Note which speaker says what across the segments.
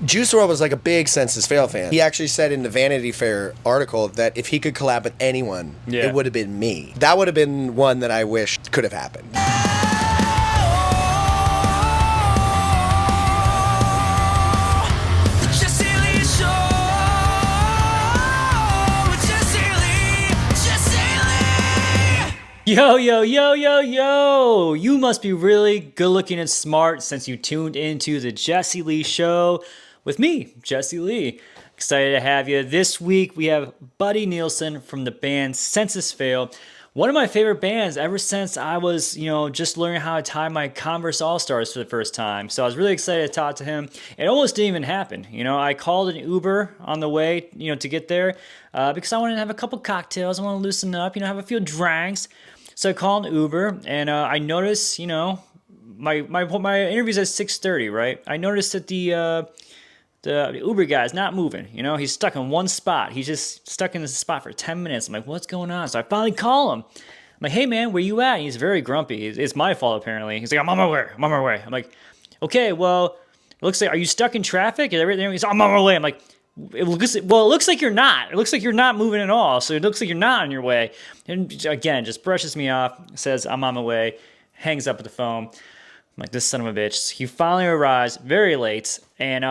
Speaker 1: Juice WRLD was like a big Census Fail fan. He actually said in the Vanity Fair article that if he could collab with anyone, it would have been me. That would have been one that I wish could have happened.
Speaker 2: Yo, yo, yo, yo, yo! You must be really good looking and smart since you tuned into the Jesse Lee Show with me, Jesse Lee. Excited to have you. This week we have Buddy Neilsen from the band Census Fail. One of my favorite bands ever since I was, just learning how to tie my Converse All-Stars for the first time. So I was really excited to talk to him. It almost didn't even happen. I called an Uber on the way, to get there because I wanted to have a couple cocktails. I want to loosen up, have a few drinks. So I called an Uber, and I noticed, my interview's at 6:30, right? I noticed that the Uber guy's not moving. He's stuck in one spot. He's just stuck in this spot for 10 minutes. I'm like, what's going on? So I finally call him. I'm like, hey, man, where you at? And he's very grumpy. It's my fault, apparently. He's like, I'm on my way. I'm like, okay, well, it looks like, are you stuck in traffic and everything? He's like, I'm on my way. I'm like, it looks like you're not. It looks like you're not moving at all. So it looks like you're not on your way. And again, just brushes me off, says, I'm on my way, hangs up with the phone. I'm like, this son of a bitch. He finally arrives very late, and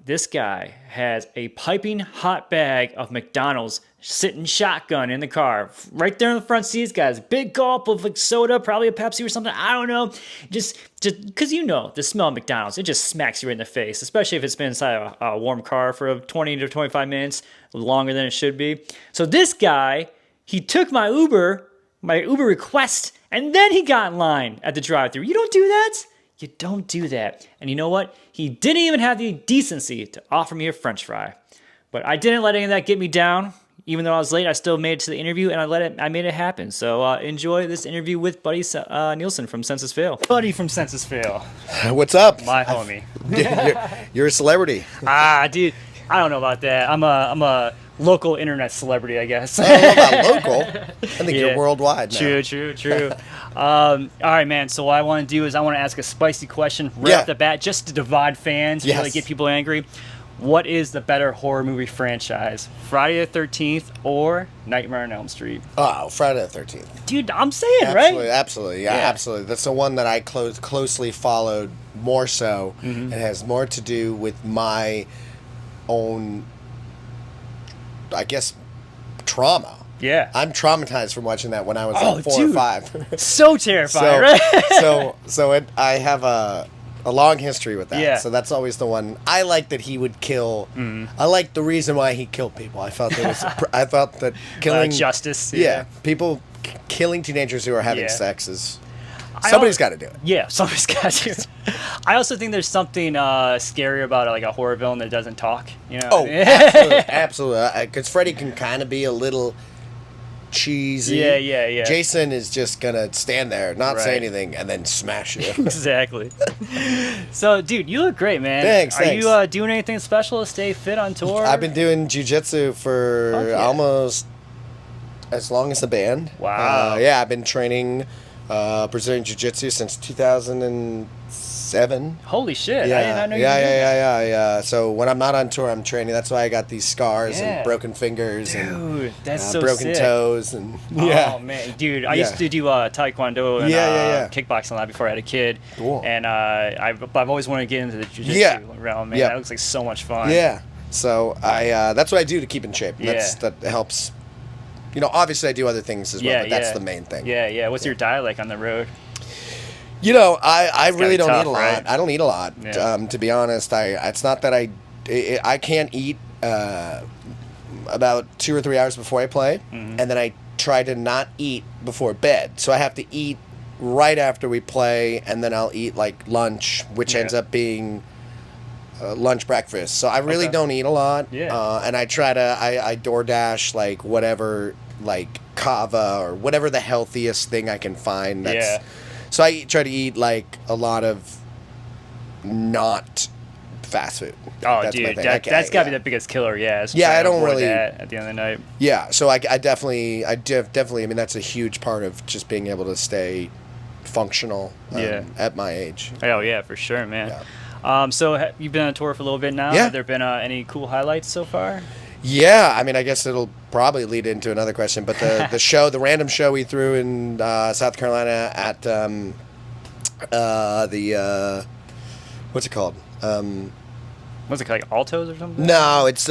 Speaker 2: this guy has a piping hot bag of McDonald's sitting shotgun in the car. Right there in the front seat, guys. Big gulp of like soda, probably a Pepsi or something. I don't know. Just because the smell of McDonald's, it just smacks you right in the face, especially if it's been inside a warm car for 20 to 25 minutes, longer than it should be. So this guy, he took my Uber request, and then he got in line at the drive-thru. You don't do that. You don't do that. And you know what? He didn't even have the decency to offer me a French fry. But I didn't let any of that get me down. Even though I was late, I still made it to the interview, and I made it happen. So enjoy this interview with Buddy Neilsen from Census Fail. Buddy from Census Fail.
Speaker 1: What's up?
Speaker 2: My homie.
Speaker 1: You're a celebrity.
Speaker 2: Dude, I don't know about that. I'm a local internet celebrity, I guess.
Speaker 1: I don't know about local. I think you're worldwide now.
Speaker 2: True. All right, man. So what I want to do is I want to ask a spicy question right off the bat, just to divide fans, really get people angry. What is the better horror movie franchise, Friday the 13th or Nightmare on Elm Street?
Speaker 1: Oh, Friday the 13th.
Speaker 2: Dude, I'm saying, right?
Speaker 1: Absolutely. Yeah, absolutely. That's the one that I closely followed more so. Mm-hmm. It has more to do with my own, I guess, trauma. Yeah. I'm traumatized from watching that when I was like 4 or 5.
Speaker 2: So terrifying, right?
Speaker 1: I have a long history with that. Yeah. So that's always the one. I like that he would kill. I like the reason why he killed people. I felt that killing
Speaker 2: justice.
Speaker 1: Yeah. People killing teenagers who are having sex is somebody's got to do it.
Speaker 2: Yeah, somebody's got to. I also think there's something scary about like a horror villain that doesn't talk.
Speaker 1: Oh, absolutely. Because Freddy can kind of be a little cheesy.
Speaker 2: Yeah.
Speaker 1: Jason is just gonna stand there, not say anything, and then smash you.
Speaker 2: Exactly. So, dude, you look great, man.
Speaker 1: Thanks.
Speaker 2: Are you doing anything special to stay fit on tour?
Speaker 1: I've been doing jiu-jitsu for almost as long as the band.
Speaker 2: Wow.
Speaker 1: I've been training Brazilian jiu-jitsu since 2007.
Speaker 2: Holy shit!
Speaker 1: Yeah.
Speaker 2: I did not know you
Speaker 1: Yeah. So when I'm not on tour, I'm training. That's why I got these scars and broken fingers and
Speaker 2: that's so
Speaker 1: broken
Speaker 2: sick.
Speaker 1: toes and
Speaker 2: Oh man, dude, I used to do taekwondo and kickboxing a lot before I had a kid. Cool. And I've always wanted to get into the jiu-jitsu realm, man. That looks like so much fun.
Speaker 1: Yeah. So that's what I do to keep in shape. That helps. Obviously I do other things as well, but that's the main thing.
Speaker 2: Yeah. What's your diet like on the road?
Speaker 1: I really don't eat a lot.
Speaker 2: Right?
Speaker 1: I don't eat a lot, to be honest. It's not that I can't eat about 2 or 3 hours before I play, and then I try to not eat before bed. So I have to eat right after we play, and then I'll eat like lunch, which ends up being lunch, breakfast. So I really don't eat a lot. And I try to I DoorDash like whatever, like kava or whatever the healthiest thing I can find. So I try to eat like a lot of not fast food.
Speaker 2: Oh, that's dude, that's got to be the biggest killer. I don't really at the end of the night.
Speaker 1: Yeah, so I definitely. I mean, that's a huge part of just being able to stay functional at my age.
Speaker 2: Oh yeah, for sure, man. So you've been on tour for a little bit now.
Speaker 1: Yeah.
Speaker 2: Have there been any cool highlights so far?
Speaker 1: Yeah, I mean, I guess it'll probably lead into another question, but the random show we threw in South Carolina at what's it called?
Speaker 2: What's it called, like Altos or something?
Speaker 1: No, it's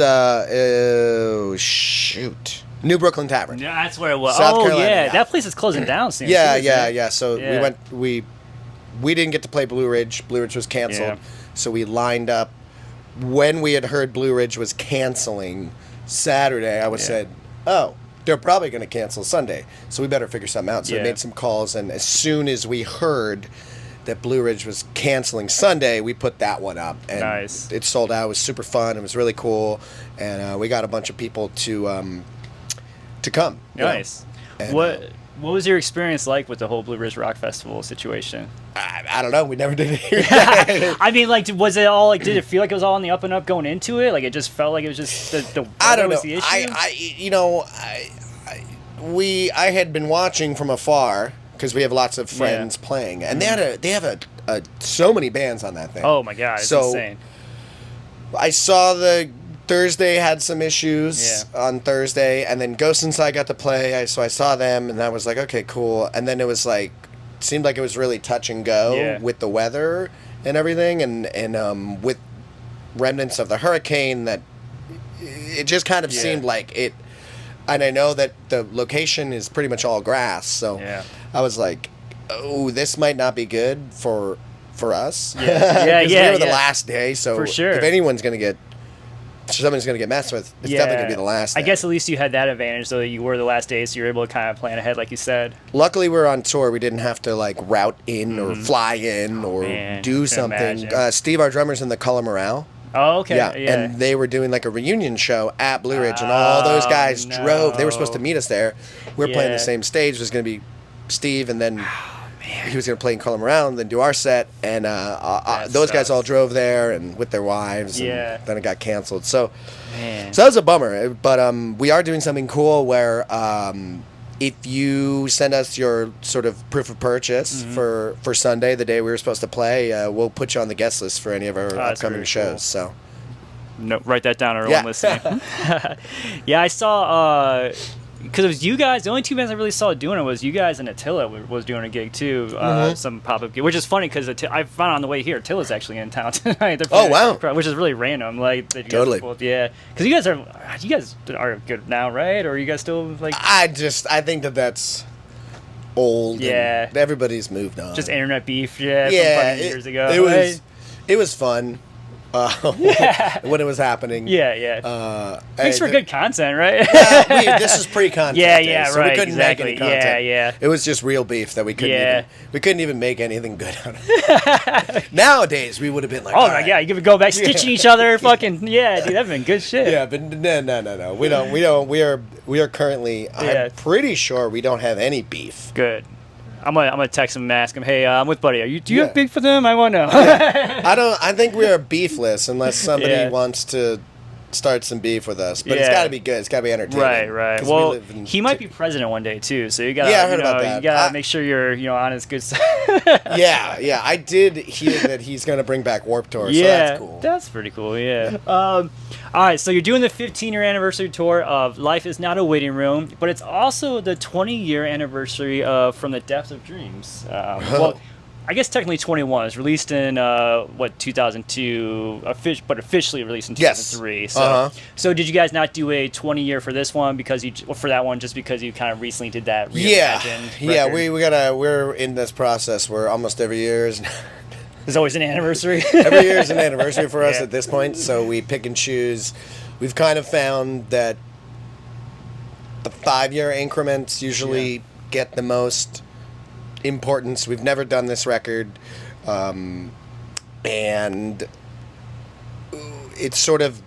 Speaker 1: shoot, New Brooklyn Tavern.
Speaker 2: Yeah, that's where it was.
Speaker 1: South
Speaker 2: Oh
Speaker 1: Carolina,
Speaker 2: yeah,
Speaker 1: yeah.
Speaker 2: that place is closing down soon.
Speaker 1: Yeah,
Speaker 2: too,
Speaker 1: yeah,
Speaker 2: isn't it?
Speaker 1: yeah. So
Speaker 2: Yeah.
Speaker 1: we didn't get to play Blue Ridge. Blue Ridge was canceled,
Speaker 2: Yeah.
Speaker 1: so we lined up when we had heard Blue Ridge was canceling Saturday. I said, oh, they're probably going to cancel Sunday, so we better figure something out. So we
Speaker 2: Yeah.
Speaker 1: made some calls, and as soon as we heard that Blue Ridge was canceling Sunday, we put that one up, and
Speaker 2: Nice.
Speaker 1: it sold out. It was super fun. It was really cool, and we got a bunch of people to come. you know.
Speaker 2: Nice.
Speaker 1: And,
Speaker 2: What was your experience like with the whole Blue Ridge Rock Festival situation?
Speaker 1: I don't know. We never did it.
Speaker 2: I mean, like, was it all like? Did it feel like it was all on the up and up going into it? Like, it just felt like it was just the
Speaker 1: I don't know.
Speaker 2: was the issue.
Speaker 1: I had been watching from afar because we have lots of friends playing, and they have so many bands on that thing.
Speaker 2: Oh my god, it's
Speaker 1: So,
Speaker 2: insane.
Speaker 1: I saw the Thursday had some issues on Thursday, and then Ghost Inside got to play. So I saw them, and I was like, okay, cool. And then it was like, seemed like it was really touch and go with the weather and everything, and with remnants of the hurricane. That it just kind of seemed like it. And I know that the location is pretty much all grass, so I was like, oh, this might not be good for us.
Speaker 2: Yeah,
Speaker 1: we were the last day, so
Speaker 2: for sure.
Speaker 1: if somebody's gonna get messed with, it's definitely gonna be the last day.
Speaker 2: I guess at least you had that advantage, though, that you were the last day, so you were able to kind of plan ahead, like you said.
Speaker 1: Luckily, we were on tour. We didn't have to like route in or fly in or do something. Steve, our drummer's in the Color Morale.
Speaker 2: Oh, okay.
Speaker 1: Yeah, and they were doing like a reunion show at Blue Ridge, and all those guys drove. They were supposed to meet us there. We were playing the same stage. It was going to be Steve, and then he was going to play in Color Morale and then do our set. And those guys all drove there and with their wives. And then it got canceled. So that was a bummer. But we are doing something cool where if you send us your sort of proof of purchase for Sunday, the day we were supposed to play, we'll put you on the guest list for any of our upcoming shows. Cool. So,
Speaker 2: no, write that down, everyone listening. Yeah, I saw because it was you guys. The only two bands I really saw doing it was you guys, and Attila was doing a gig too. Some pop-up gig, which is funny because I found on the way here Attila's actually in town tonight.
Speaker 1: Oh wow!
Speaker 2: Which is really random. Like that you
Speaker 1: totally.
Speaker 2: Guys both, because you guys are good now, right? Or are you guys still like?
Speaker 1: I think that's old.
Speaker 2: Yeah.
Speaker 1: And everybody's moved on.
Speaker 2: Just internet beef. Yeah. From 5 years ago.
Speaker 1: It was fun. When it was happening.
Speaker 2: Makes for good content, right?
Speaker 1: This is pre-content. So
Speaker 2: right.
Speaker 1: we couldn't make any content.
Speaker 2: Yeah.
Speaker 1: It was just real beef that we couldn't even make anything good out of it. Nowadays we would have been like,
Speaker 2: oh my god, you could go back stitching each other, fucking dude, that'd been good shit.
Speaker 1: Yeah, but no. We don't. We are currently. I'm pretty sure we don't have any beef.
Speaker 2: Good. I'm gonna text him and ask him, hey, I'm with Buddy. Do you have beef for them? I want to know.
Speaker 1: I think we are beefless unless somebody wants to start some beef with us. But it's got to be good. It's got to be entertaining.
Speaker 2: Right. Well, he might be president one day too, so you gotta.
Speaker 1: I heard about that.
Speaker 2: You gotta make sure you're on his good side.
Speaker 1: Yeah. I did hear that he's gonna bring back Warped Tour. So that's cool.
Speaker 2: That's pretty cool. Yeah. All right, so you're doing the 15-year anniversary tour of Life Is Not a Waiting Room, but it's also the 20-year anniversary of From the Depths of Dreams. Well, I guess technically 21. It's released in 2002, but officially released in 2003.
Speaker 1: Yes.
Speaker 2: So did you guys not do a 20-year for this one for that one just because you kind of recently did that reimagined record?
Speaker 1: We're in this process where almost every year is.
Speaker 2: There's always an anniversary.
Speaker 1: Every year is an anniversary for us at this point, so we pick and choose. We've kind of found that the 5-year increments usually get the most importance. We've never done this record, and it's sort of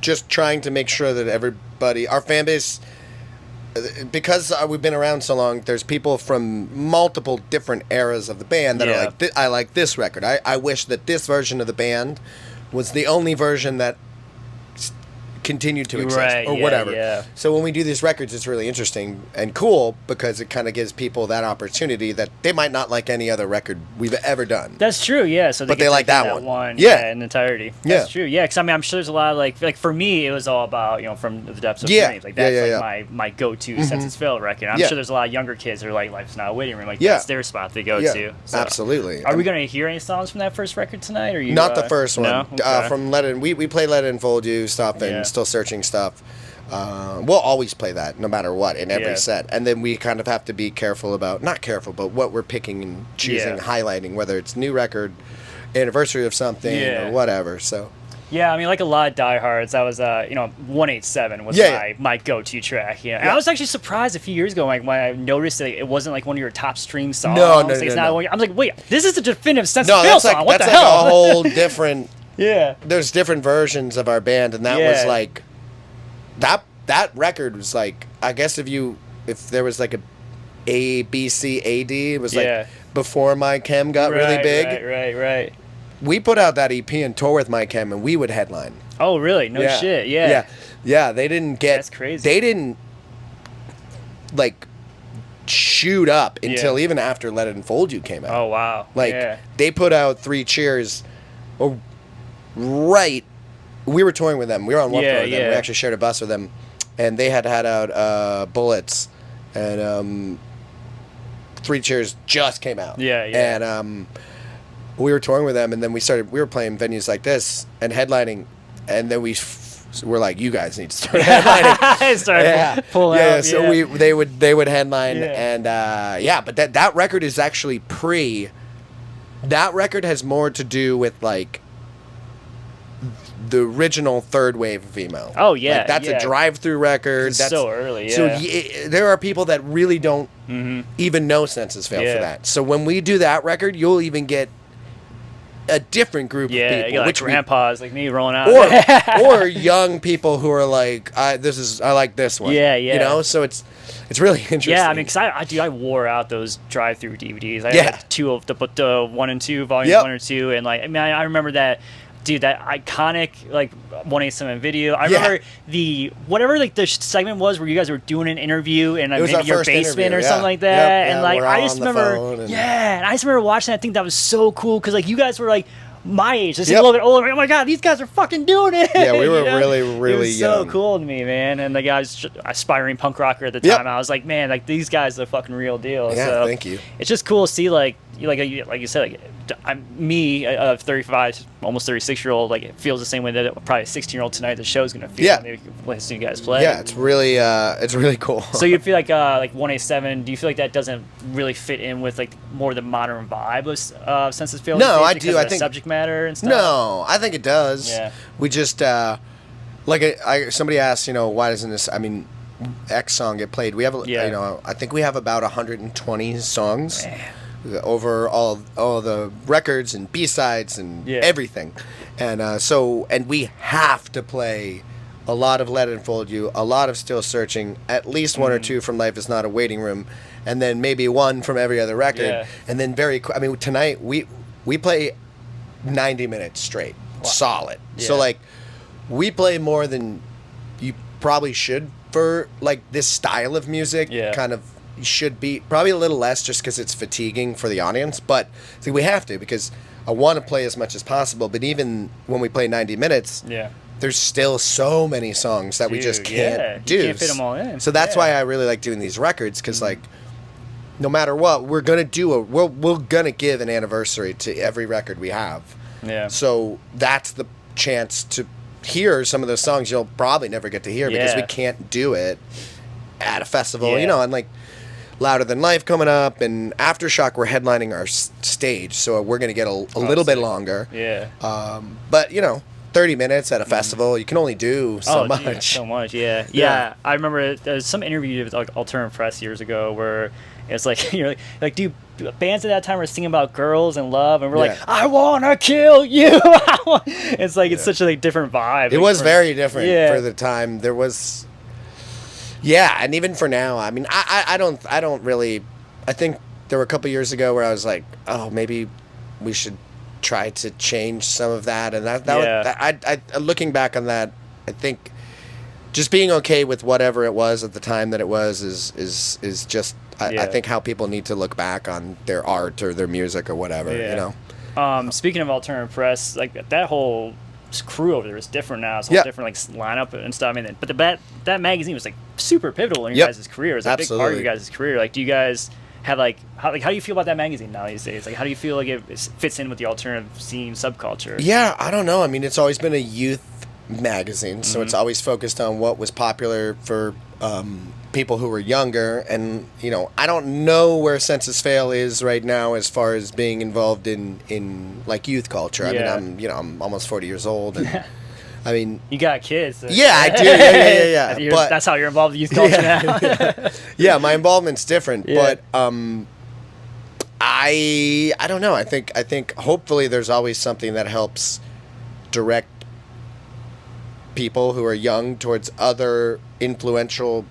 Speaker 1: just trying to make sure that everybody, our fan base, because we've been around so long, there's people from multiple different eras of the band that are like, I like this record. I wish that this version of the band was the only version that continued to exist
Speaker 2: Right,
Speaker 1: or
Speaker 2: yeah,
Speaker 1: whatever.
Speaker 2: yeah.
Speaker 1: So when we do these records, it's really interesting and cool because it kind of gives people that opportunity that they might not like any other record we've ever done.
Speaker 2: That's true, yeah. So
Speaker 1: But
Speaker 2: get
Speaker 1: they like
Speaker 2: to hear
Speaker 1: that one.
Speaker 2: yeah,
Speaker 1: Yeah.
Speaker 2: in entirety.
Speaker 1: Yeah.
Speaker 2: That's true, yeah. Because I mean, I'm sure there's a lot of like for me, it was all about from the depths of
Speaker 1: Yeah.
Speaker 2: dreams. Like
Speaker 1: Yeah,
Speaker 2: that's
Speaker 1: yeah,
Speaker 2: like my go-to Census Failed record. I'm
Speaker 1: Yeah.
Speaker 2: sure there's a lot of younger kids that are like, Life's Not a Waiting Room. Like
Speaker 1: Yeah.
Speaker 2: that's their spot they go
Speaker 1: Yeah,
Speaker 2: to. So.
Speaker 1: absolutely.
Speaker 2: Are we gonna hear any songs from that first record tonight? Or you?
Speaker 1: Not the first one.
Speaker 2: No? Okay.
Speaker 1: From Let It, we play Let It Unfold You stuff and
Speaker 2: Yeah.
Speaker 1: Still Searching stuff. We'll always play that no matter what in every
Speaker 2: Yeah.
Speaker 1: set. And then we kind of have to be careful about, not careful, but what we're picking and choosing,
Speaker 2: Yeah.
Speaker 1: highlighting, whether it's new record, anniversary of something
Speaker 2: Yeah.
Speaker 1: or whatever. So
Speaker 2: Yeah, I mean, like a lot of diehards, that was 187 was
Speaker 1: Yeah.
Speaker 2: my go-to track. And
Speaker 1: Yeah.
Speaker 2: I was actually surprised a few years ago, like when I noticed that it wasn't like one of your top stream songs.
Speaker 1: No,
Speaker 2: Like, it's not one- I'm like, wait, this is a definitive Sense
Speaker 1: no,
Speaker 2: of Feel
Speaker 1: that's
Speaker 2: song.
Speaker 1: like
Speaker 2: What
Speaker 1: that's
Speaker 2: the
Speaker 1: like
Speaker 2: hell?
Speaker 1: a whole different.
Speaker 2: Yeah.
Speaker 1: There's different versions of our band, and that was
Speaker 2: Yeah.
Speaker 1: like that record was like, I guess if there was like a B C A D, it was like
Speaker 2: Yeah.
Speaker 1: before My Chem got really big.
Speaker 2: Right.
Speaker 1: We put out that EP and tour with My Chem, and we would headline.
Speaker 2: Oh, really? No
Speaker 1: Yeah.
Speaker 2: shit. Yeah.
Speaker 1: Yeah. They didn't get.
Speaker 2: That's crazy.
Speaker 1: They didn't like shoot up until
Speaker 2: Yeah.
Speaker 1: even after Let It Unfold You came out.
Speaker 2: Oh, wow.
Speaker 1: Like
Speaker 2: yeah.
Speaker 1: they put out Three Cheers, right. We were touring with them. We were on one
Speaker 2: Yeah,
Speaker 1: tour with them. We
Speaker 2: yeah.
Speaker 1: actually shared a bus with them, and they had out Bullets, and Three Cheers just came out.
Speaker 2: Yeah, yeah.
Speaker 1: And we were touring with them, and then we were playing venues like this and headlining, and then we're like, you guys need to start headlining.
Speaker 2: I started pulling out.
Speaker 1: So they would headline,
Speaker 2: Yeah.
Speaker 1: and but that record is actually that record has more to do with like the original third wave of emo.
Speaker 2: Oh, yeah,
Speaker 1: Like, that's
Speaker 2: yeah.
Speaker 1: a drive-through record.
Speaker 2: It's
Speaker 1: That's
Speaker 2: so early,
Speaker 1: So
Speaker 2: yeah.
Speaker 1: there are people that really don't even know Census Fail
Speaker 2: Yeah.
Speaker 1: for that. So when we do that record, you'll even get a different group of
Speaker 2: Yeah,
Speaker 1: people,
Speaker 2: you got like
Speaker 1: which
Speaker 2: grandpas like me rolling out.
Speaker 1: or young people who are like, I like this one.
Speaker 2: Yeah, yeah.
Speaker 1: You know, so it's really interesting.
Speaker 2: Yeah, I mean, because I wore out those drive-through DVDs. I
Speaker 1: Yeah.
Speaker 2: had like two of the 1 and 2, volume
Speaker 1: Yep.
Speaker 2: 1 or 2, and like I mean, I remember that. Dude, that iconic like 187 video. I remember whatever like the segment was where you guys were doing an interview in
Speaker 1: was
Speaker 2: maybe
Speaker 1: our
Speaker 2: your
Speaker 1: first
Speaker 2: basement
Speaker 1: interview,
Speaker 2: or
Speaker 1: yeah.
Speaker 2: something like
Speaker 1: Yep,
Speaker 2: that.
Speaker 1: yeah,
Speaker 2: And like
Speaker 1: we're
Speaker 2: I
Speaker 1: all
Speaker 2: just
Speaker 1: on the
Speaker 2: remember,
Speaker 1: phone and-
Speaker 2: and I just remember watching that. I think that was so cool because like you guys were like my age, just
Speaker 1: Yep.
Speaker 2: a little bit older. Oh my god, these guys are fucking doing it.
Speaker 1: Yeah, we were
Speaker 2: You know?
Speaker 1: really
Speaker 2: It was so
Speaker 1: young.
Speaker 2: cool to me, man. And the guy's aspiring punk rocker at the
Speaker 1: Yep.
Speaker 2: time. I was like, man, like these guys are the fucking real deal.
Speaker 1: Yeah,
Speaker 2: so
Speaker 1: thank you.
Speaker 2: It's just cool to see like you said, like me, a 35, almost 36-year-old, like it feels the same way that probably a 16-year-old tonight the show's gonna feel.
Speaker 1: Yeah.
Speaker 2: When they listen to you guys play.
Speaker 1: Yeah, it's really cool.
Speaker 2: So you feel like 187? Do you feel like that doesn't really fit in with like more the modern vibe of Census Failed?
Speaker 1: No, I
Speaker 2: because
Speaker 1: do.
Speaker 2: of
Speaker 1: I
Speaker 2: the
Speaker 1: think
Speaker 2: subject matter and stuff.
Speaker 1: No, I think it does.
Speaker 2: Yeah.
Speaker 1: We just somebody asked, why doesn't this? I mean, X song get played? We have, I think we have about 120 songs.
Speaker 2: Man.
Speaker 1: Over all the records and B-sides and everything, and we have to play a lot of Let It Unfold You, a lot of Still Searching, at least one or two from Life Is Not a Waiting Room, and then maybe one from every other record, and then tonight we play 90 minutes straight, solid. So like we play more than you probably should for like this style of music, kind of. Should be probably a little less just because it's fatiguing for the audience, but see, we have to because I want to play as much as possible. But even when we play 90 minutes, there's still so many songs that we just can't do.
Speaker 2: You can't fit them all in.
Speaker 1: So that's why I really like doing these records because like no matter what, we're gonna we're gonna give an anniversary to every record we have.
Speaker 2: Yeah.
Speaker 1: So that's the chance to hear some of those songs you'll probably never get to hear because we can't do it at a festival, and like. Louder Than Life coming up, and Aftershock we're headlining our stage, so we're gonna get a little bit longer.
Speaker 2: Yeah.
Speaker 1: But 30 minutes at a festival, you can only do so much.
Speaker 2: Yeah, so much. Yeah. I remember there's some interview with like Alternative Press years ago where it's like like dude, bands at that time were singing about girls and love, and we're like, I wanna kill you. It's like it's such a different vibe.
Speaker 1: It was very different for the time. There was. Yeah, and even for now, I mean, I don't really. I think there were a couple years ago where I was like, oh, maybe we should try to change some of that, and that looking back on that, I think just being okay with whatever it was at the time that it was is just I think how people need to look back on their art or their music or whatever, you know.
Speaker 2: Speaking of alternative press, like that whole crew over there is different now. It's a whole different like lineup and stuff. I mean, but that magazine was like super pivotal in your guys' career. It was a big part of your guys' career. Like, do you guys have how do you feel about that magazine now these days? Like, how do you feel like it fits in with the alternative scene subculture?
Speaker 1: Yeah, I don't know. I mean, it's always been a youth magazine, so it's always focused on what was popular for people who were younger. And you know, I don't know where Census Fail is right now as far as being involved in like youth culture. I mean, I'm almost 40 years old, and I mean, you
Speaker 2: got kids. So.
Speaker 1: Yeah, I do. Yeah.
Speaker 2: But that's how you're involved in youth culture now.
Speaker 1: Yeah, my involvement's different, but I don't know. I think hopefully there's always something that helps direct people who are young towards other influential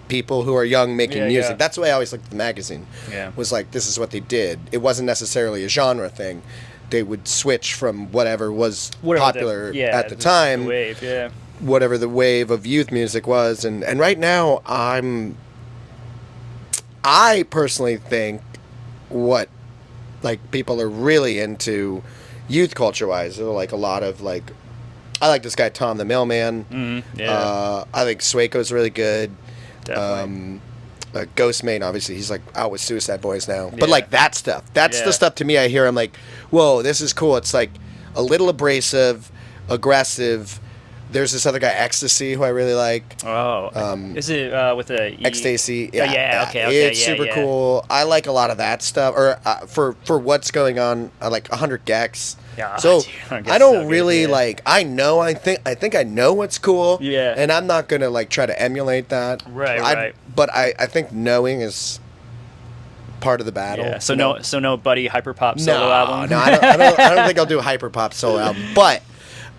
Speaker 1: people who are young making music. Yeah. That's the way I always looked at the magazine. Yeah. Was like, this is what they did. It wasn't necessarily a genre thing. They would switch from whatever was popular at the time.
Speaker 2: The wave,
Speaker 1: whatever the wave of youth music was. And right now, I personally think what like people are really into youth culture wise. There are like a lot of like, I like this guy Tom the Mailman. I think Swaco's really good.
Speaker 2: Definitely.
Speaker 1: Ghostmane, obviously, he's like out with Suicide Boys now. But like that stuff, that's the stuff to me I hear. I'm like, whoa, this is cool. It's like a little abrasive, aggressive. There's this other guy, Ecstasy, who I really like.
Speaker 2: Oh, is it with the
Speaker 1: Ecstasy?
Speaker 2: Okay.
Speaker 1: It's super cool. I like a lot of that stuff. Or for what's going on, I like 100 Gex.
Speaker 2: Yeah,
Speaker 1: so I don't really like. I think I know what's cool.
Speaker 2: Yeah.
Speaker 1: And I'm not gonna like try to emulate that.
Speaker 2: Right.
Speaker 1: But I think knowing is part of the battle.
Speaker 2: Yeah. So no Buddy hyperpop solo album.
Speaker 1: No, I don't think I'll do a hyperpop solo album. But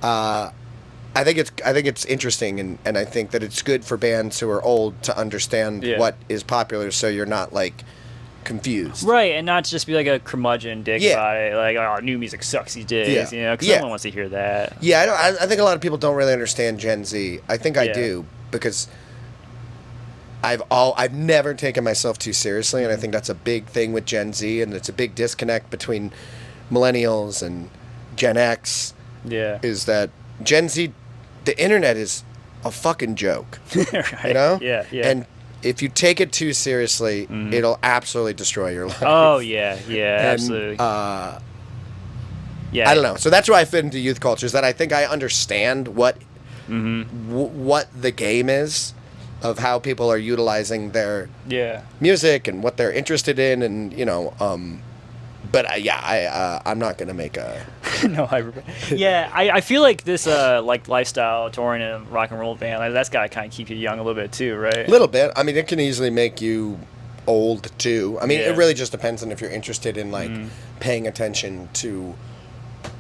Speaker 1: I think it's interesting, and I think that it's good for bands who are old to understand what is popular, so you're not like confused,
Speaker 2: right? And not just be like a curmudgeon dick about it, like, oh, new music sucks these days, you know, because no one wants to hear that.
Speaker 1: I think a lot of people don't really understand Gen Z. I think I do, because I've never taken myself too seriously, and I think that's a big thing with Gen Z, and it's a big disconnect between millennials and Gen X.
Speaker 2: Yeah,
Speaker 1: is that Gen Z, the internet is a fucking joke,
Speaker 2: right.
Speaker 1: You know?
Speaker 2: Yeah.
Speaker 1: And if you take it too seriously, it'll absolutely destroy your life.
Speaker 2: Oh, yeah, absolutely.
Speaker 1: I don't know. So that's why I fit into youth culture, is that I think I understand what the game is, of how people are utilizing their music and what they're interested in, and, you know, but I'm not gonna make a
Speaker 2: no hyper. Yeah, I feel like this like lifestyle touring in a rock and roll band, like, that's gotta kind of keep you young a little bit too, right?
Speaker 1: A little bit. I mean, it can easily make you old too. I mean, it really just depends on if you're interested in like paying attention to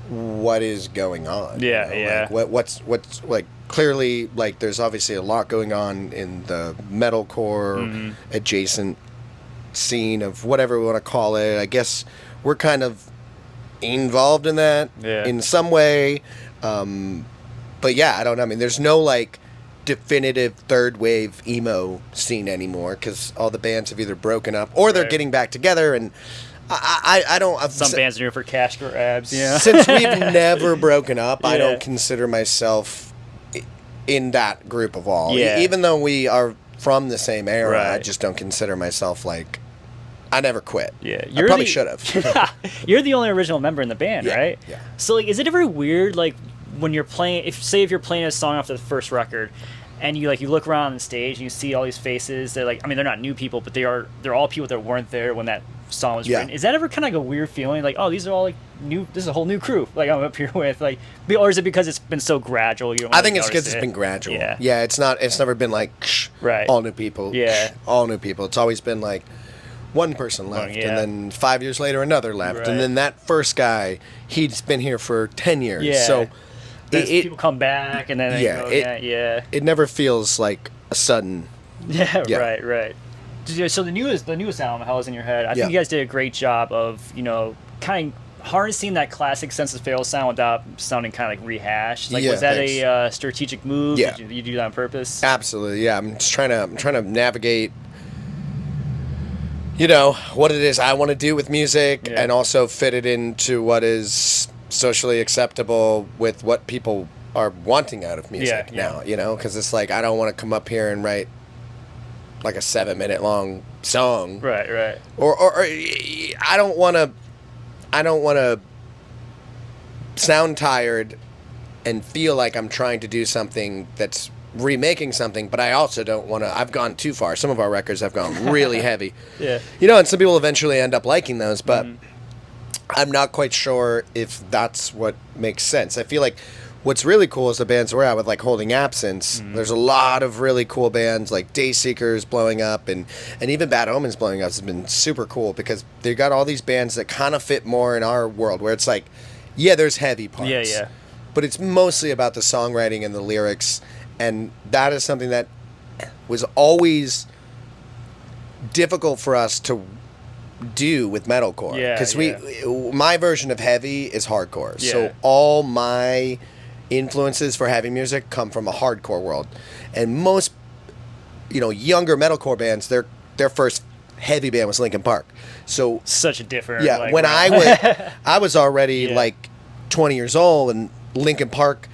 Speaker 1: what is going on.
Speaker 2: Yeah,
Speaker 1: you know? Like, what's like, clearly, like, there's obviously a lot going on in the metalcore adjacent scene of whatever we want to call it. I guess we're kind of involved in that in some way, but I don't know. I mean, there's no like definitive third wave emo scene anymore, because all the bands have either broken up or they're getting back together, and I don't.
Speaker 2: Some bands are doing for cash grabs. Yeah.
Speaker 1: Since we've never broken up, I don't consider myself in that group of all.
Speaker 2: Yeah.
Speaker 1: Even though we are from the same era, I just don't consider myself like. I never quit.
Speaker 2: Yeah,
Speaker 1: I probably should have.
Speaker 2: You're the only original member in the band, right?
Speaker 1: Yeah.
Speaker 2: So, like, is it ever weird, like, when you're playing? If you're playing a song off the first record, and you look around on the stage and you see all these faces. They're like, I mean, they're not new people, but they're all people that weren't there when that song was written. Is that ever kind of like a weird feeling? Like, oh, these are all like new. This is a whole new crew. Like, I'm up here with, like, or is it because it's been so gradual? You don't
Speaker 1: I think it's because it's been gradual. Yeah. It's not. It's never been like all new people.
Speaker 2: Yeah,
Speaker 1: all new people. It's always been like. One person left, and then 5 years later another left, and then that first guy, he's been here for 10 years.
Speaker 2: Yeah.
Speaker 1: So
Speaker 2: people come back, and then they go again.
Speaker 1: It never feels like a sudden.
Speaker 2: Yeah. Right. So the newest album, Hell Is in Your Head, I think you guys did a great job of, kind of harnessing that classic Sense of Fail sound without sounding kind of like rehashed. Like,
Speaker 1: Yeah,
Speaker 2: was that
Speaker 1: thanks.
Speaker 2: a strategic move?
Speaker 1: Yeah.
Speaker 2: Did you do that on purpose?
Speaker 1: Absolutely, yeah. I'm trying to navigate, you know, what it is I want to do with music,
Speaker 2: Yeah.
Speaker 1: and also fit it into what is socially acceptable with what people are wanting out of music now. You know, because it's like I don't want to come up here and write like a 7-minute long song,
Speaker 2: Right.
Speaker 1: or I don't want to sound tired and feel like I'm trying to do something that's remaking something, but I also don't want to. I've gone too far. Some of our records have gone really heavy.
Speaker 2: Yeah.
Speaker 1: You know, and some people eventually end up liking those, but I'm not quite sure if that's what makes sense. I feel like what's really cool is the bands we're at with, like Holding Absence. There's a lot of really cool bands like Dayseekers blowing up, and even Bad Omens blowing up has been super cool because they got all these bands that kind of fit more in our world where it's like, yeah, there's heavy parts.
Speaker 2: Yeah.
Speaker 1: But it's mostly about the songwriting and the lyrics, and that is something that was always difficult for us to do with metalcore.
Speaker 2: Yeah,
Speaker 1: Because my version of heavy is hardcore.
Speaker 2: Yeah.
Speaker 1: So all my influences for heavy music come from a hardcore world. And most, you know, younger metalcore bands, their first heavy band was Linkin Park. So
Speaker 2: Such a different.
Speaker 1: yeah,
Speaker 2: like,
Speaker 1: when
Speaker 2: round.
Speaker 1: I was already
Speaker 2: Yeah.
Speaker 1: like 20 years old, and Linkin Park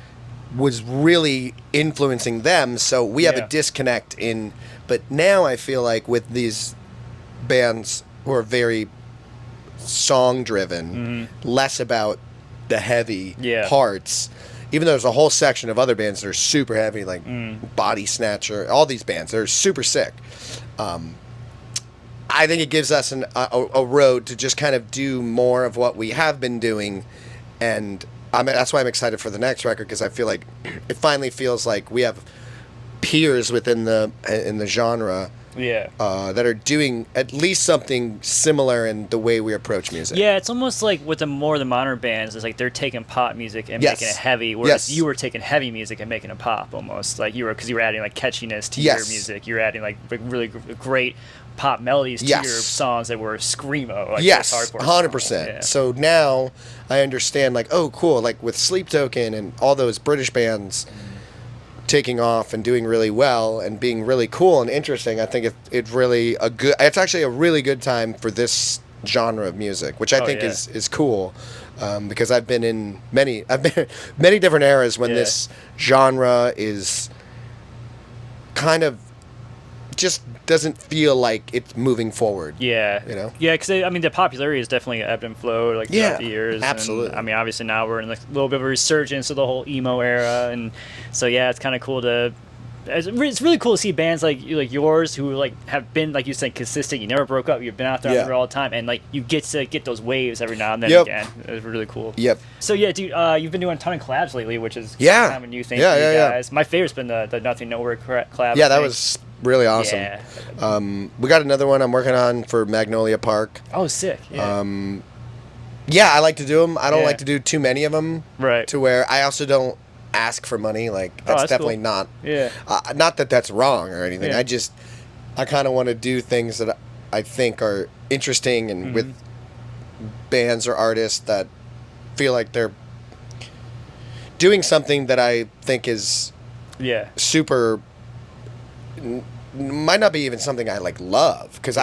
Speaker 1: was really influencing them. So we have
Speaker 2: Yeah.
Speaker 1: a disconnect in. But now I feel like with these bands who are very song driven, less about the heavy
Speaker 2: Yeah.
Speaker 1: parts. Even though there's a whole section of other bands that are super heavy, like Body Snatcher, all these bands, they're super sick. I think it gives us a road to just kind of do more of what we have been doing, and that's why I'm excited for the next record, because I feel like it finally feels like we have peers within the genre
Speaker 2: Yeah.
Speaker 1: that are doing at least something similar in the way we approach music.
Speaker 2: Yeah, it's almost like with the modern bands, it's like they're taking pop music and
Speaker 1: Yes.
Speaker 2: making it heavy, whereas
Speaker 1: Yes.
Speaker 2: you were taking heavy music and making it pop almost. Like because you were adding like catchiness to
Speaker 1: Yes.
Speaker 2: your music. You were adding like really great pop melodies to
Speaker 1: Yes.
Speaker 2: your songs that were screamo. Like
Speaker 1: Yes,
Speaker 2: those hardcore
Speaker 1: 100%.
Speaker 2: songs. Yeah.
Speaker 1: So now I understand, like, oh, cool, like with Sleep Token and all those British bands taking off and doing really well and being really cool and interesting. I think it's really it's actually a really good time for this genre of music, which I think
Speaker 2: yeah.
Speaker 1: is cool, because I've been in many different eras when
Speaker 2: Yeah.
Speaker 1: this genre is kind of just doesn't feel like it's moving forward.
Speaker 2: Yeah,
Speaker 1: You know?
Speaker 2: Yeah, because I mean, the popularity has definitely ebbed and flowed like
Speaker 1: Yeah,
Speaker 2: throughout the years. and,
Speaker 1: absolutely.
Speaker 2: I mean, obviously now we're in like a little bit of a resurgence of the whole emo era, and so yeah, it's kind of cool to. It's really cool to see bands like yours who like have been, like you said, consistent. You never broke up. You've been out there on
Speaker 1: Yeah.
Speaker 2: the road all the time, and like you get to get those waves every now and then
Speaker 1: Yep.
Speaker 2: again. It's really cool.
Speaker 1: Yep.
Speaker 2: So yeah, dude, you've been doing a ton of collabs lately, which is
Speaker 1: Yeah.
Speaker 2: kind of a new thing
Speaker 1: Yeah,
Speaker 2: for you
Speaker 1: yeah, yeah.
Speaker 2: guys. My favorite's been the Nothing Nowhere collab.
Speaker 1: Yeah,
Speaker 2: I
Speaker 1: that
Speaker 2: think.
Speaker 1: was really awesome.
Speaker 2: Yeah.
Speaker 1: We got another one I'm working on for Magnolia Park.
Speaker 2: Oh, sick. Yeah.
Speaker 1: Yeah, I like to do them. I don't
Speaker 2: Yeah.
Speaker 1: like to do too many of them.
Speaker 2: Right.
Speaker 1: To where I also don't ask for money. Like that's
Speaker 2: that's
Speaker 1: definitely
Speaker 2: cool.
Speaker 1: not.
Speaker 2: Yeah.
Speaker 1: Not that that's wrong or anything.
Speaker 2: Yeah.
Speaker 1: I kind of want to do things that I think are interesting and with bands or artists that feel like they're doing something that I think is
Speaker 2: Yeah.
Speaker 1: super. Might not be even something I like love, because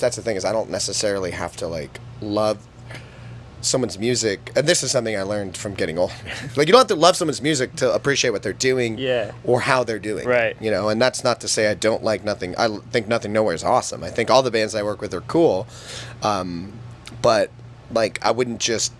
Speaker 1: that's the thing, is I don't necessarily have to like love someone's music, and this is something I learned from getting old. Like, you don't have to love someone's music to appreciate what they're doing,
Speaker 2: Yeah.
Speaker 1: or how they're doing,
Speaker 2: Right.
Speaker 1: You know, and that's not to say I don't like Nothing. I think Nothing Nowhere is awesome. I think all the bands I work with are cool, but like I wouldn't just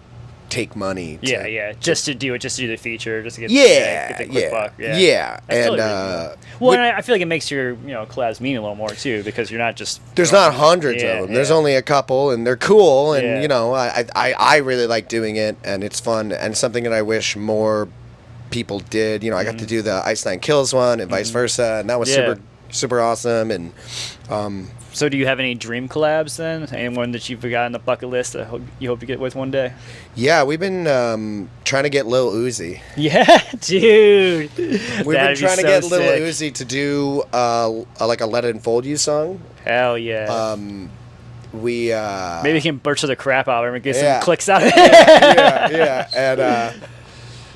Speaker 1: take money.
Speaker 2: Yeah, just to do the feature, just to get
Speaker 1: Yeah,
Speaker 2: get the quick
Speaker 1: yeah,
Speaker 2: buck.
Speaker 1: yeah,
Speaker 2: That's
Speaker 1: and
Speaker 2: totally reasonable. Well, and I feel like it makes your collabs mean a little more too, because you're not just
Speaker 1: there's not hundreds
Speaker 2: Yeah,
Speaker 1: of them. There's
Speaker 2: yeah.
Speaker 1: only a couple, and they're cool, and
Speaker 2: Yeah.
Speaker 1: I really like doing it, and it's fun, and something that I wish more people did. I got to do the Ice Nine Kills one, and vice versa, and that was
Speaker 2: Yeah.
Speaker 1: super awesome, and
Speaker 2: So, do you have any dream collabs then? Anyone that you've got on the bucket list that you hope to get with one day?
Speaker 1: yeah, we've been trying to get Lil Uzi.
Speaker 2: Yeah, dude.
Speaker 1: We've been trying to get Lil Uzi to do like a Let It Unfold You song.
Speaker 2: Hell yeah.
Speaker 1: we
Speaker 2: maybe we can butcher the crap out of him and get
Speaker 1: yeah.
Speaker 2: some clicks out of it.
Speaker 1: yeah, and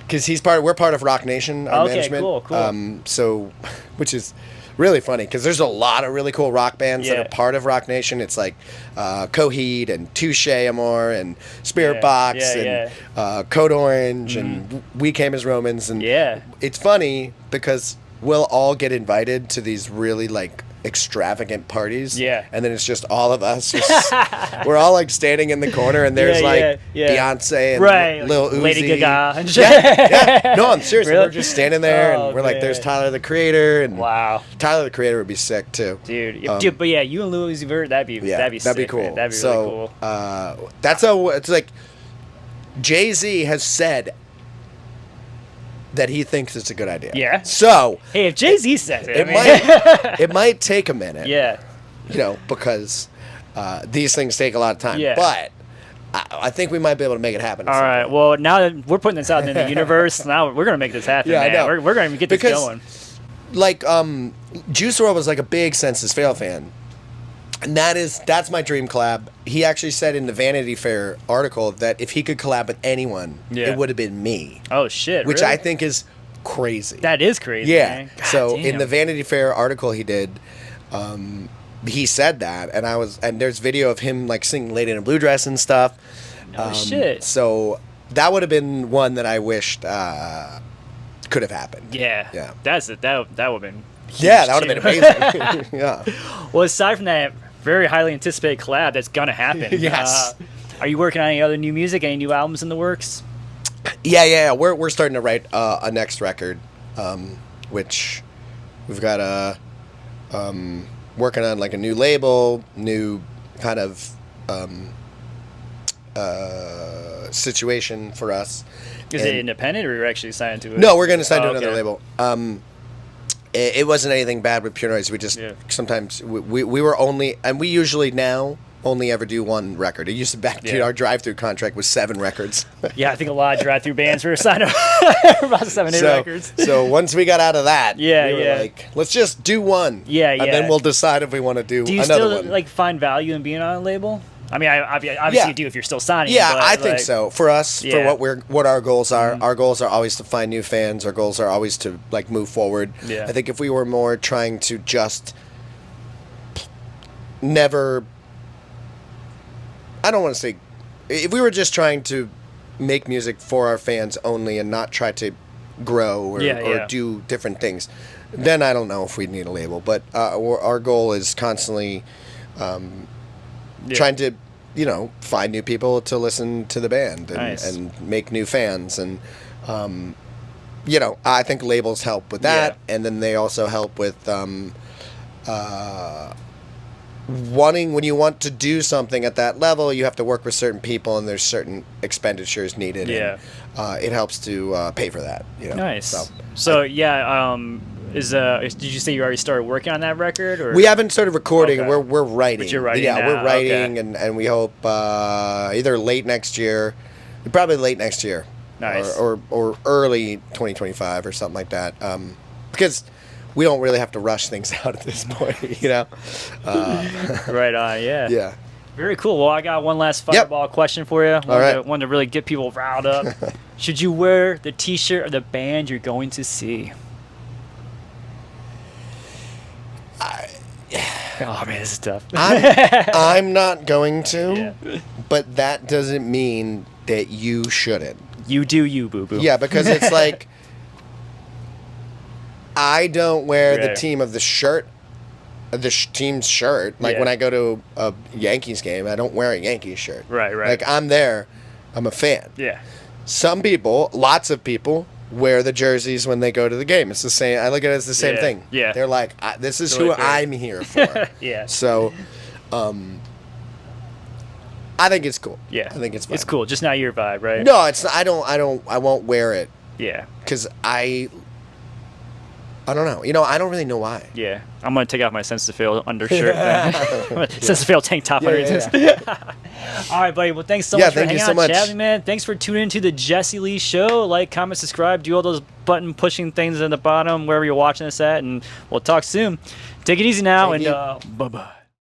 Speaker 1: because we're part of Rock Nation, our
Speaker 2: Okay,
Speaker 1: management.
Speaker 2: cool.
Speaker 1: So, which is really funny because there's a lot of really cool rock bands that are part of Rock Nation. It's like Coheed and Touche Amore and Spirit Box and Code Orange and We Came as Romans. And it's funny because we'll all get invited to these really like extravagant parties.
Speaker 2: Yeah.
Speaker 1: And then it's just all of us. We're all like standing in the corner and there's Beyonce and Lil Uzi.
Speaker 2: Lady Gaga. And
Speaker 1: yeah. No, I'm serious.
Speaker 2: Really?
Speaker 1: We're just standing there and we're like, there's Tyler the Creator. And
Speaker 2: wow.
Speaker 1: Tyler the Creator would be sick too.
Speaker 2: Dude, but yeah, you and Lil Uzi Vert, that'd be sick,
Speaker 1: that'd be cool.
Speaker 2: Man. That'd be really cool.
Speaker 1: That's how it's like Jay-Z has said that he thinks it's a good idea.
Speaker 2: Yeah.
Speaker 1: So
Speaker 2: hey, if Jay-Z says it,
Speaker 1: it might take a minute.
Speaker 2: Yeah.
Speaker 1: You know, because these things take a lot of time.
Speaker 2: Yeah.
Speaker 1: But I think we might be able to make it happen.
Speaker 2: All right. Well, now that we're putting this out in the universe, now we're gonna make this happen.
Speaker 1: Yeah,
Speaker 2: man.
Speaker 1: I know.
Speaker 2: We're gonna get this going.
Speaker 1: Like, Juice WRLD was like a big Census Fail fan. And that's my dream collab. He actually said in the Vanity Fair article that if he could collab with anyone, it would have been me.
Speaker 2: Oh shit!
Speaker 1: Which
Speaker 2: really?
Speaker 1: I think is crazy.
Speaker 2: That is crazy.
Speaker 1: Yeah.
Speaker 2: Man. God
Speaker 1: So
Speaker 2: damn.
Speaker 1: in the Vanity Fair article he did, he said that, and there's video of him like singing "Lady in a Blue Dress" and stuff.
Speaker 2: No shit.
Speaker 1: So that would have been one that I wished could have happened.
Speaker 2: Yeah.
Speaker 1: Yeah.
Speaker 2: That would have been.
Speaker 1: Yeah, that would have been amazing. Yeah.
Speaker 2: Well, aside from that very highly anticipated collab that's gonna happen.
Speaker 1: Yes.
Speaker 2: Are you working on any other new music? Any new albums in the works?
Speaker 1: Yeah. We're starting to write a next record, which we've got working on like a new label, new kind of situation for us.
Speaker 2: Is it independent or you're actually signed to it?
Speaker 1: No, we're going to sign to
Speaker 2: okay.
Speaker 1: another label. It wasn't anything bad with Pure Noise. We just sometimes we were only, and we usually now only ever do one record. It used to back to our drive-through contract was 7 records.
Speaker 2: Yeah, I think a lot of drive-through bands were signed up about 7, 8 records.
Speaker 1: So once we got out of that, we were like, let's just do one.
Speaker 2: Yeah.
Speaker 1: And then we'll decide if we want to do another one.
Speaker 2: Do you still like find value in being on a label? I mean, obviously you do if you're still signing.
Speaker 1: Yeah,
Speaker 2: but
Speaker 1: I think so. For us, for what our goals are, our goals are always to find new fans. Our goals are always to like move forward.
Speaker 2: Yeah.
Speaker 1: I think if we were more trying to just never, I don't want to say, if we were just trying to make music for our fans only and not try to grow or do different things, then I don't know if we'd need a label. But our goal is constantly trying to, find new people to listen to the band and make new fans. And, I think labels help with that. Yeah. And then they also help with when you want to do something at that level, you have to work with certain people and there's certain expenditures needed.
Speaker 2: Yeah.
Speaker 1: And, it helps to pay for that.
Speaker 2: Nice. Did you say you already started working on that record? Or?
Speaker 1: We haven't started recording. Okay. We're writing.
Speaker 2: But you're writing now.
Speaker 1: We're writing, and we hope either late next year, probably late next year,
Speaker 2: nice,
Speaker 1: or early 2025 or something like that. Because we don't really have to rush things out at this point,
Speaker 2: Right on. Yeah.
Speaker 1: Yeah.
Speaker 2: Very cool. Well, I got one last fireball question for you. One to really get people riled up. Should you wear the T-shirt of the band you're going to see? Oh man, this is tough.
Speaker 1: I'm not going to,
Speaker 2: yeah.
Speaker 1: But that doesn't mean that you shouldn't.
Speaker 2: You do you, boo-boo.
Speaker 1: Yeah, because it's like I don't wear the team of the shirt, the team's shirt. Like when I go to a Yankees game, I don't wear a Yankees shirt.
Speaker 2: Right.
Speaker 1: Like I'm there, I'm a fan.
Speaker 2: Yeah.
Speaker 1: Some people, lots of people, wear the jerseys when they go to the game. It's the same. I look at it as the same thing.
Speaker 2: Yeah.
Speaker 1: They're like, this is who I'm here for.
Speaker 2: Yeah.
Speaker 1: So, I think it's cool.
Speaker 2: Yeah.
Speaker 1: I think it's fine.
Speaker 2: It's cool. Just not your vibe, right?
Speaker 1: No, it's. I won't wear it.
Speaker 2: Yeah.
Speaker 1: Because I don't know. I don't really know why.
Speaker 2: Yeah. I'm going to take off my Sense to Fail undershirt then. Sense to Fail tank top underneath. All right, buddy. Well, thanks so much for hanging out and chatting, man. Thanks for tuning into the Jesse Lee Show. Like, comment, subscribe, do all those button pushing things in the bottom wherever you're watching this at, and we'll talk soon. Take it easy now, and bye-bye.